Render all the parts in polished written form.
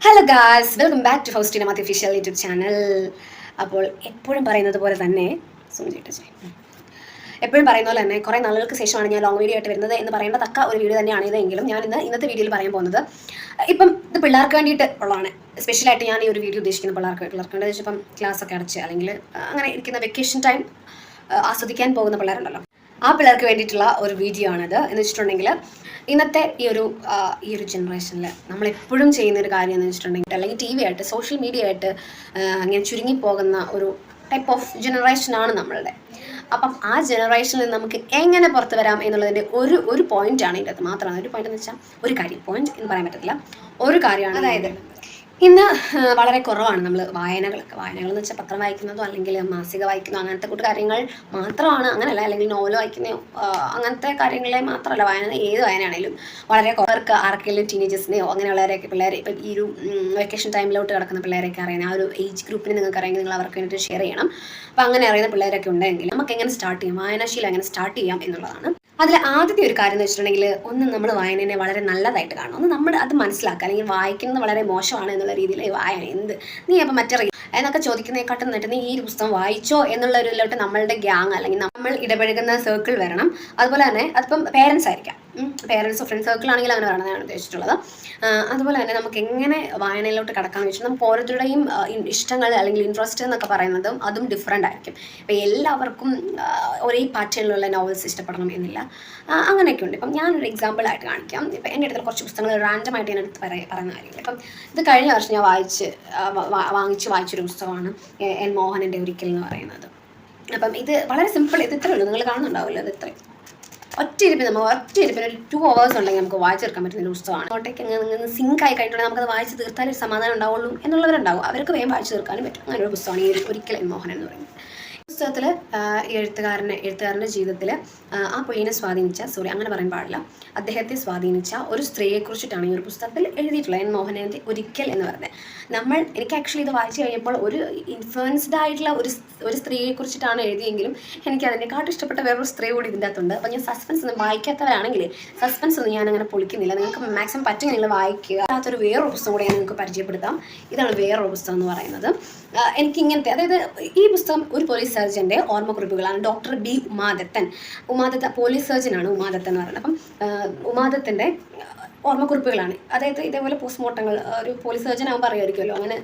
Hello guys, welcome back to Faustina Mathew official YouTube channel. അപ്പോൾ എപ്പോഴും പറയുന്നത് പോലെ തന്നെ എപ്പോഴും പറയുന്ന പോലെ തന്നെ കുറേ നാളുകൾക്ക് ശേഷമാണ് ഞാൻ ലോങ് വീഡിയോ ആയിട്ട് വരുന്നത് എന്ന് പറയേണ്ടതക്ക ഒരു വീഡിയോ തന്നെയാണ് ഇതെങ്കിലും ഞാൻ ഇന്നത്തെ വീഡിയോയിൽ പറയാൻ പോകുന്നത് ഇപ്പം ഇത് പിള്ളേർക്ക് വേണ്ടിയിട്ട് ഉള്ളതാണ്. സ്പെഷ്യലായിട്ട് ഞാൻ ഈ ഒരു വീഡിയോ ഉദ്ദേശിക്കുന്ന പിള്ളേർക്ക് വേണ്ടി ഇപ്പം ക്ലാസ് ഒക്കെ അടച്ച് അല്ലെങ്കിൽ അങ്ങനെ ഇരിക്കുന്ന വെക്കേഷൻ ടൈം ആസ്വദിക്കാൻ പോകുന്ന പിള്ളേരുണ്ടല്ലോ, ആ പിള്ളേർക്ക് വേണ്ടിയിട്ടുള്ള ഒരു വീഡിയോ ആണിത്. എന്ന് വെച്ചിട്ടുണ്ടെങ്കിൽ ഇന്നത്തെ ഈ ഒരു ജനറേഷനിൽ നമ്മളെപ്പോഴും ചെയ്യുന്നൊരു കാര്യം എന്ന് വെച്ചിട്ടുണ്ടെങ്കിൽ അല്ലെങ്കിൽ ടി വി ആയിട്ട് സോഷ്യൽ മീഡിയ ആയിട്ട് അങ്ങനെ ചുരുങ്ങിപ്പോകുന്ന ഒരു ടൈപ്പ് ഓഫ് ജനറേഷനാണ് നമ്മളുടെ. അപ്പം ആ ജനറേഷനിൽ നമുക്ക് എങ്ങനെ പുറത്ത് വരാം എന്നുള്ളതിൻ്റെ ഒരു പോയിന്റാണ് ഇതിൻ്റെ അത് മാത്രമാണ്. ഒരു പോയിന്റ് എന്ന് വെച്ചാൽ ഒരു കാര്യം, പോയിന്റ് എന്ന് പറയാൻ പറ്റത്തില്ല, ഒരു കാര്യമാണ്. അതായത് ഇന്ന് വളരെ കുറവാണ് നമ്മൾ വായനകൾ എന്ന് വെച്ചാൽ പത്രം വായിക്കുന്നതോ അല്ലെങ്കിൽ മാസിക വായിക്കുന്നതോ അങ്ങനത്തെ കൂട്ട് കാര്യങ്ങൾ മാത്രമാണ്. അങ്ങനെയല്ല, അല്ലെങ്കിൽ നോവൽ വായിക്കുന്നതോ അങ്ങനത്തെ കാര്യങ്ങളെ മാത്രമല്ല വായന, ഏത് വായനയാണെങ്കിലും വളരെ കുറവർക്ക് ആർക്കെങ്കിലും ടീനേജേഴ്സിനെയോ അങ്ങനെയുള്ളവരെയൊക്കെ പിള്ളേരെ ഇപ്പം ഈ ഒരു വെക്കേഷൻ ടൈമിലോട്ട് കിടക്കുന്ന പിള്ളേരൊക്കെ അറിയാൻ ആ ഒരു ഏജ് ഗ്രൂപ്പിന് നിങ്ങൾക്ക് അറിയാമെങ്കിൽ നിങ്ങൾ അവർക്ക് വേണ്ടിയിട്ട് ഷെയർ ചെയ്യണം. അപ്പോൾ അങ്ങനെ അറിയുന്ന പിള്ളേരൊക്കെ ഉണ്ടെങ്കിൽ നമുക്ക് എങ്ങനെ സ്റ്റാർട്ട് ചെയ്യാം, വായനാശീലം എങ്ങനെ സ്റ്റാർട്ട് ചെയ്യാം എന്നുള്ളതാണ്. അതിൽ ആദ്യത്തെ ഒരു കാര്യം എന്ന് വെച്ചിട്ടുണ്ടെങ്കിൽ ഒന്ന് നമ്മൾ വായനയെ വളരെ നല്ലതായിട്ട് കാണണം. ഒന്ന് നമ്മൾ അത് മനസ്സിലാക്കുക. അല്ലെങ്കിൽ വായിക്കുന്നത് വളരെ മോശമാണ് എന്നുള്ള രീതിയിൽ വായന എന്ത് നീ അപ്പം മറ്ററിയാം എന്നൊക്കെ ചോദിക്കുന്നതിനെക്കാട്ടും നന്നിട്ട് നീ ഈ ഒരു പുസ്തകം വായിച്ചോ എന്നുള്ള ഒരു ഇതിലോട്ട് നമ്മളുടെ ഗ്യാങ് അല്ലെങ്കിൽ നമ്മൾ ഇടപഴകുന്ന സർക്കിൾ വരണം. അതുപോലെ തന്നെ അതിപ്പം പേരൻസ് ആയിരിക്കാം, പേരൻസോ ഫ്രണ്ട് സർക്കിൾ ആണെങ്കിൽ അങ്ങനെ വരണം എന്നാണ് ഉദ്ദേശിച്ചിട്ടുള്ളത്. അതുപോലെ തന്നെ നമുക്ക് എങ്ങനെ വായനയിലോട്ട് കടക്കാമെന്ന് വെച്ചാൽ നമുക്ക് ഓരോരുത്തരുടെയും ഇഷ്ടങ്ങൾ അല്ലെങ്കിൽ ഇൻട്രസ്റ്റ് എന്നൊക്കെ പറയുന്നതും അതും ഡിഫറെൻ്റ് ആയിരിക്കും. ഇപ്പം എല്ലാവർക്കും ഒരേ പാറ്റേണിലുള്ള നോവൽസ് ഇഷ്ടപ്പെടണം എന്നില്ല, അങ്ങനെയൊക്കെ ഉണ്ട്. ഇപ്പം ഞാനൊരു എക്സാമ്പിളായിട്ട് കാണിക്കാം. ഇപ്പം എൻ്റെ അടുത്ത് കുറച്ച് പുസ്തകങ്ങൾ റാൻഡമായിട്ട് ഞാൻ എടുത്ത് പറയുന്ന കാര്യങ്ങൾ. ഇപ്പം ഇത് കഴിഞ്ഞ വർഷം ഞാൻ വാങ്ങിച്ചൊരു പുസ്തകമാണ് എൻ മോഹനൻ്റെ ഒരിക്കൽ എന്ന് പറയുന്നത്. അപ്പം ഇത് വളരെ സിമ്പിൾ, ഇത് ഇത്രയേ ഉള്ളൂ, നിങ്ങൾ കാണുന്നുണ്ടാവില്ല, അത് ഇത്രയും ഒറ്റ ഇരിപ്പിന് ഒരു 2 hours ഉണ്ടെങ്കിൽ നമുക്ക് വായിച്ചെടുക്കാൻ പറ്റുന്ന ഒരു പുസ്തകമാണ്. അങ്ങോട്ടേക്ക് അങ്ങനെ സിങ്ക് ആയി കഴിഞ്ഞിട്ടുണ്ടെങ്കിൽ നമുക്കത് വായിച്ച് തീർത്താലേ ഒരു സമാധാനം ഉണ്ടാവുള്ളൂ എന്നുള്ളവരുണ്ടാവും. അവർക്ക് വേഗം വായിച്ച് തീർക്കാനും പറ്റും. അങ്ങനെ ഒരു പുസ്തകമാണ് ഈ ഒരിക്കൽ എൻ മോഹനൻ എന്ന് പറയുന്നത്. പുസ്തകത്തിൽ എഴുത്തുകാരൻ്റെ ജീവിതത്തിൽ ആ പുള്ളിനെ അങ്ങനെ പറയാൻ പാടില്ല, അദ്ദേഹത്തെ സ്വാധീനിച്ച ഒരു സ്ത്രീയെക്കുറിച്ചിട്ടാണ് ഈ ഒരു പുസ്തകത്തിൽ എഴുതിയിട്ടുള്ളത്. എൻ മോഹനൻ്റെ ഒരിക്കൽ എന്ന് പറയുന്നത്. എനിക്ക് ആക്ച്വലി ഇത് വായിച്ചു കഴിഞ്ഞപ്പോൾ ഒരു ഇൻഫ്ലുവൻസ്ഡ് ആയിട്ടുള്ള ഒരു സ്ത്രീയെക്കുറിച്ചിട്ടാണ് എഴുതിയെങ്കിലും എനിക്ക് അതിനെക്കാട്ടും ഇഷ്ടപ്പെട്ട വേറൊരു സ്ത്രീ കൂടി ഇതിൻ്റെ അകത്തുണ്ട്. അപ്പോൾ ഞാൻ സസ്പെൻസ് ഒന്നും വായിക്കാത്തവരാണെങ്കിൽ സസ്പെൻസ് ഒന്നും ഞാൻ അങ്ങനെ പൊളിക്കുന്നില്ല. നിങ്ങൾക്ക് മാക്സിമം പറ്റുമെങ്കിൽ നിങ്ങൾ വായിക്കുക. അതൊരു വേറൊരു പുസ്തകം കൂടെ ഞാൻ നിങ്ങൾക്ക് പരിചയപ്പെടുത്താം. ഇതാണ് വേറൊരു പുസ്തകം എന്ന് പറയുന്നത്. എനിക്ക് ഇങ്ങനത്തെ, അതായത് ഈ പുസ്തകം ഒരു പോലീസ് സർജൻ്റെ ഓർമ്മക്കുറിപ്പുകളാണ്. ഡോക്ടർ ബി ഉമാദത്തൻ പോലീസ് സർജനാണ് ഉമാദത്തൻ എന്ന് പറയുന്നത്. അപ്പം ഉമാദത്തൻ്റെ ഓർമ്മക്കുറിപ്പുകളാണ്. അതായത് ഇതേപോലെ പോസ്റ്റ്മോർട്ടങ്ങൾ, ഒരു പോലീസ് സർജൻ ആകുമ്പോൾ അറിയാമായിരിക്കുമല്ലോ, അങ്ങനെ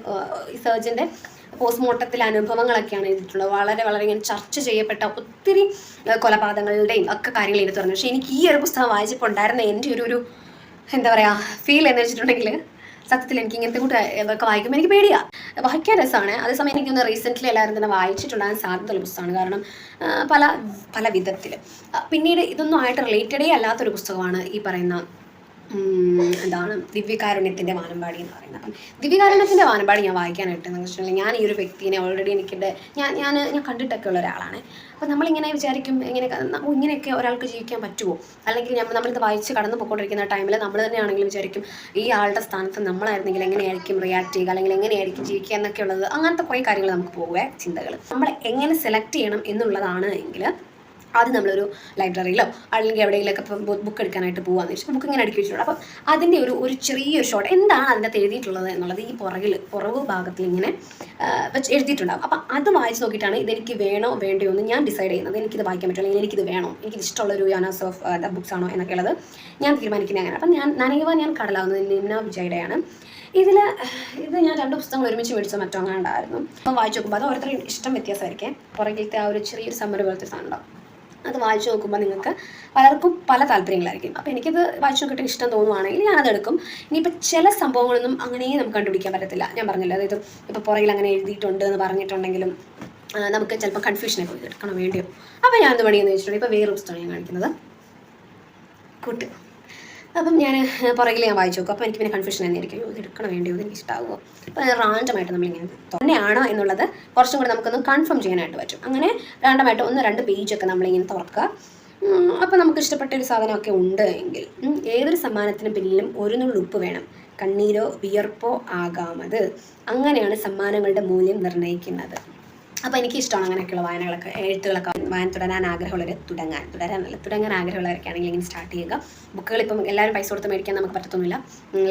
ഈ സർജൻ്റെ പോസ്റ്റ്മോർട്ടത്തിലെ അനുഭവങ്ങളൊക്കെയാണ് എഴുതിയിട്ടുള്ളത്. വളരെ വളരെ ഇങ്ങനെ ചർച്ച ചെയ്യപ്പെട്ട ഒത്തിരി കൊലപാതകങ്ങളുടെയും ഒക്കെ കാര്യങ്ങൾ എടുത്തു പറഞ്ഞു. പക്ഷേ എനിക്ക് ഈ ഒരു പുസ്തകം വായിച്ചപ്പോൾ ഉണ്ടായിരുന്ന എൻ്റെ ഒരു എന്താ പറയുക ഫീൽ എന്ന് വെച്ചിട്ടുണ്ടെങ്കിൽ, സത്യത്തിൽ എനിക്ക് ഇങ്ങനത്തെ കൂട്ട് ഇതൊക്കെ വായിക്കുമ്പോൾ എനിക്ക് പേടിയാണ്. വായിക്കാൻ രസമാണ്, അതേസമയം എനിക്കൊന്ന് റീസെൻ്റ്ലി എല്ലാവരും തന്നെ വായിച്ചിട്ടുണ്ടാകാൻ സാധ്യതയുള്ള പുസ്തകമാണ്. കാരണം പല വിധത്തിൽ പിന്നീട് ഇതൊന്നും ആയിട്ട് റിലേറ്റഡേ അല്ലാത്തൊരു പുസ്തകമാണ് ഈ പറയുന്ന ദിവ്യകാരുണ്യത്തിൻ്റെ വാനമ്പാടി എന്ന് പറയുന്നത്. അപ്പം ദിവ്യകാരുണ്യത്തിൻ്റെ വാനമ്പാടി ഞാൻ വായിക്കാനായിട്ട് എന്ന് വെച്ചിട്ടുണ്ടെങ്കിൽ, ഞാൻ ഈ ഒരു വ്യക്തിനെ ഓൾറെഡി ഞാൻ കണ്ടിട്ടൊക്കെ ഉള്ള ഒരാളാണ്. അപ്പോൾ നമ്മളിങ്ങനെ വിചാരിക്കും, ഇങ്ങനെയൊക്കെ ഒരാൾക്ക് ജീവിക്കാൻ പറ്റുമോ, അല്ലെങ്കിൽ നമ്മളിത് വായിച്ച് കടന്നു പോയിക്കൊണ്ടിരിക്കുന്ന ടൈമിൽ നമ്മൾ തന്നെയാണെങ്കിലും വിചാരിക്കും ഈ ആളുടെ സ്ഥാനത്ത് നമ്മളായിരുന്നെങ്കിൽ എങ്ങനെയായിരിക്കും റിയാക്ട് ചെയ്യുക, അല്ലെങ്കിൽ എങ്ങനെയായിരിക്കും ജീവിക്കുക എന്നൊക്കെ ഉള്ളത്. അങ്ങനത്തെ കുറേ കാര്യങ്ങൾ നമുക്ക് പോകുക ചിന്തകൾ. നമ്മൾ എങ്ങനെ സെലക്ട് ചെയ്യണം എന്നുള്ളതാണ് എങ്കിൽ അത് നമ്മളൊരു ലൈബ്രറിയിലോ അല്ലെങ്കിൽ എവിടെയെങ്കിലൊക്കെ ഇപ്പം ബുക്ക് എടുക്കാനായിട്ട് പോകാമെന്ന് വെച്ചാൽ ബുക്ക് ഇങ്ങനെ അടുക്കി വെച്ചിട്ടുണ്ട്. അപ്പം അതിൻ്റെ ഒരു ചെറിയൊരു ഷോട്ട് എന്താണ് അതിനകത്ത് എഴുതിയിട്ടുള്ളത് എന്നുള്ളത് ഈ പുറകു ഭാഗത്തിൽ ഇങ്ങനെ വെച്ച് എഴുതിയിട്ടുണ്ടാകും. അപ്പം അത് വായിച്ച് നോക്കിയിട്ടാണ് ഇതെനിക്ക് വേണോ വേണ്ടയോ എന്ന് ഞാൻ ഡിസൈഡ് ചെയ്യുന്നത്. എനിക്കിത് വായിക്കാൻ പറ്റുമോ, അല്ലെങ്കിൽ എനിക്കിത് വേണോ, എനിക്കിത് ഇഷ്ടമുള്ളൊരു യാനാസ് ഓഫ് ദ ബുക്സ് ആണോ എന്നൊക്കെ ഉള്ളത് ഞാൻ തീരുമാനിക്കുന്നത് അങ്ങനെ. അപ്പം ഞാൻ കടലാവുന്നത് നിന്ന വിജയുടെയാണ്. ഇത് ഞാൻ 2 പുസ്തകങ്ങൾ ഒരുമിച്ച് മേടിച്ചോ മറ്റോ അങ്ങനെ ഉണ്ടായിരുന്നു. അപ്പോൾ വായിച്ച് നോക്കുമ്പോൾ അത് ഓരോരുത്തരും ഇഷ്ടം വ്യത്യാസമായിരിക്കും. പുറകിലത്തെ ആ ഒരു ചെറിയൊരു സമ്മറി പോലത്തെ സാധനം ഉണ്ടാവും. അത് വായിച്ചു നോക്കുമ്പോൾ നിങ്ങൾക്ക് പലർക്കും പല താല്പര്യങ്ങളായിരിക്കും. അപ്പോൾ എനിക്കത് വായിച്ചു നോക്കിയിട്ട് ഇഷ്ടം തോന്നുവാണെങ്കിൽ ഞാനതെടുക്കും. ഇനിയിപ്പോൾ ചില സംഭവങ്ങളൊന്നും അങ്ങനെ നമുക്ക് കണ്ടുപിടിക്കാൻ പറ്റത്തില്ല. ഞാൻ പറഞ്ഞില്ല, അതായത് ഇപ്പോൾ പുറകിൽ അങ്ങനെ എഴുതിയിട്ടുണ്ട് എന്ന് പറഞ്ഞിട്ടുണ്ടെങ്കിലും നമുക്ക് ചിലപ്പോൾ കൺഫ്യൂഷനായി പോയി എടുക്കണം വേണ്ടിയോ. അപ്പോൾ ഞാൻ എന്ത് പണിയെന്ന് വെച്ചിട്ടുണ്ടെങ്കിൽ ഇപ്പോൾ വേറെ പുസ്തകം ഞാൻ കാണിക്കുന്നത് കൂട്ട്. അപ്പം ഞാൻ പുറകിൽ ഞാൻ വായിച്ചു നോക്കും. അപ്പോൾ എനിക്ക് പിന്നെ കൺഫ്യൂഷൻ തന്നെയായിരിക്കും, ഇത് എടുക്കണം വേണ്ടിയോ, എനിക്ക് ഇഷ്ടമാകുമോ. അപ്പോൾ റാൻഡമായിട്ട് നമ്മളിങ്ങനെ തന്നെയാണോ എന്നുള്ളത് കുറച്ചും കൂടി നമുക്കൊന്ന് കൺഫേം ചെയ്യാനായിട്ട് പറ്റും. അങ്ങനെ റാൻഡമായിട്ട് 1-2 പേജൊക്കെ നമ്മളിങ്ങനെ തുറക്കുക. അപ്പോൾ നമുക്ക് ഇഷ്ടപ്പെട്ട ഒരു സാധനമൊക്കെ ഉണ്ട് എങ്കിൽ ഏതൊരു സമ്മാനത്തിന് പിന്നിലും ഒരു നുള്ളി ഉപ്പ് വേണം, കണ്ണീരോ വിയർപ്പോ ആകാമത്. അങ്ങനെയാണ് സമ്മാനങ്ങളുടെ മൂല്യം നിർണ്ണയിക്കുന്നത്. അപ്പോൾ എനിക്ക് ഇഷ്ടമാണ് അങ്ങനെയൊക്കെയുള്ള വായനകളൊക്കെ, എഴുത്തുകളൊക്കെ വായന തുടങ്ങാൻ ആഗ്രഹമുള്ളവരൊക്കെ ആണെങ്കിൽ ഇങ്ങനെ സ്റ്റാർട്ട് ചെയ്യുക. ബുക്കുകൾ ഇപ്പം എല്ലാവരും പൈസ കൊടുത്ത് മേടിക്കാൻ നമുക്ക് പറ്റത്തൊന്നുമില്ല.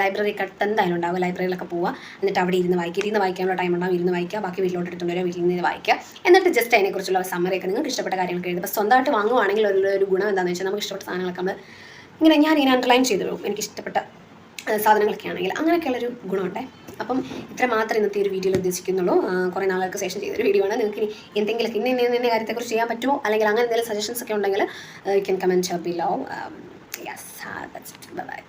ലൈബ്രറി കട്ട് എന്തായാലും ഉണ്ടാവും. ലൈബ്രറിയിലൊക്കെ പോവുക, എന്നിട്ട് അവിടെ ഇരുന്ന് വായിക്കാനുള്ള ടൈം ഉണ്ടാവും, ഇരുന്ന് വായിക്കുക. ബാക്കി വീട്ടിലോട്ട് എടുത്തുകൊണ്ട് വരിക, വീട്ടിൽ നിന്ന് വായിക്കുക. എന്നിട്ട് ജസ്റ്റ് അതിനെക്കുറിച്ചുള്ള സമ്മറിയൊക്കെ നിങ്ങൾക്ക് ഇഷ്ടപ്പെട്ട കാര്യങ്ങളൊക്കെ എഴുതുക. അപ്പോൾ സ്വന്തമായിട്ട് വാങ്ങുവാണെങ്കിൽ ഒരു ഗുണം എന്താണെന്ന് വെച്ചാൽ നമുക്ക് ഇഷ്ടപ്പെട്ട സാധനങ്ങളൊക്കെ നമ്മൾ ഞാനിങ്ങനെ അണ്ടർലൈൻ ചെയ്തു പോകും, എനിക്ക് ഇഷ്ടപ്പെട്ട സാധനങ്ങളൊക്കെ ആണെങ്കിൽ. അങ്ങനെയൊക്കെയുള്ളൊരു ഗുണമുണ്ട്. അപ്പം ഇത്ര മാത്രമേ ഇന്നത്തെ ഒരു വീഡിയോയിൽ ഉദ്ദേശിക്കുന്നുള്ളൂ. കുറേ നാളുകൾക്ക് ശേഷം ചെയ്തൊരു വീഡിയോ ആണ്. നിങ്ങൾക്ക് ഇനി എന്തെങ്കിലുമൊക്കെ ഇന്ന കാര്യത്തെക്കുറിച്ച് ചെയ്യാൻ പറ്റുമോ, അല്ലെങ്കിൽ അങ്ങനെ എന്തെങ്കിലും സജഷൻസ് ഒക്കെ ഉണ്ടെങ്കിൽ you can comment below. Yes, that's it. By.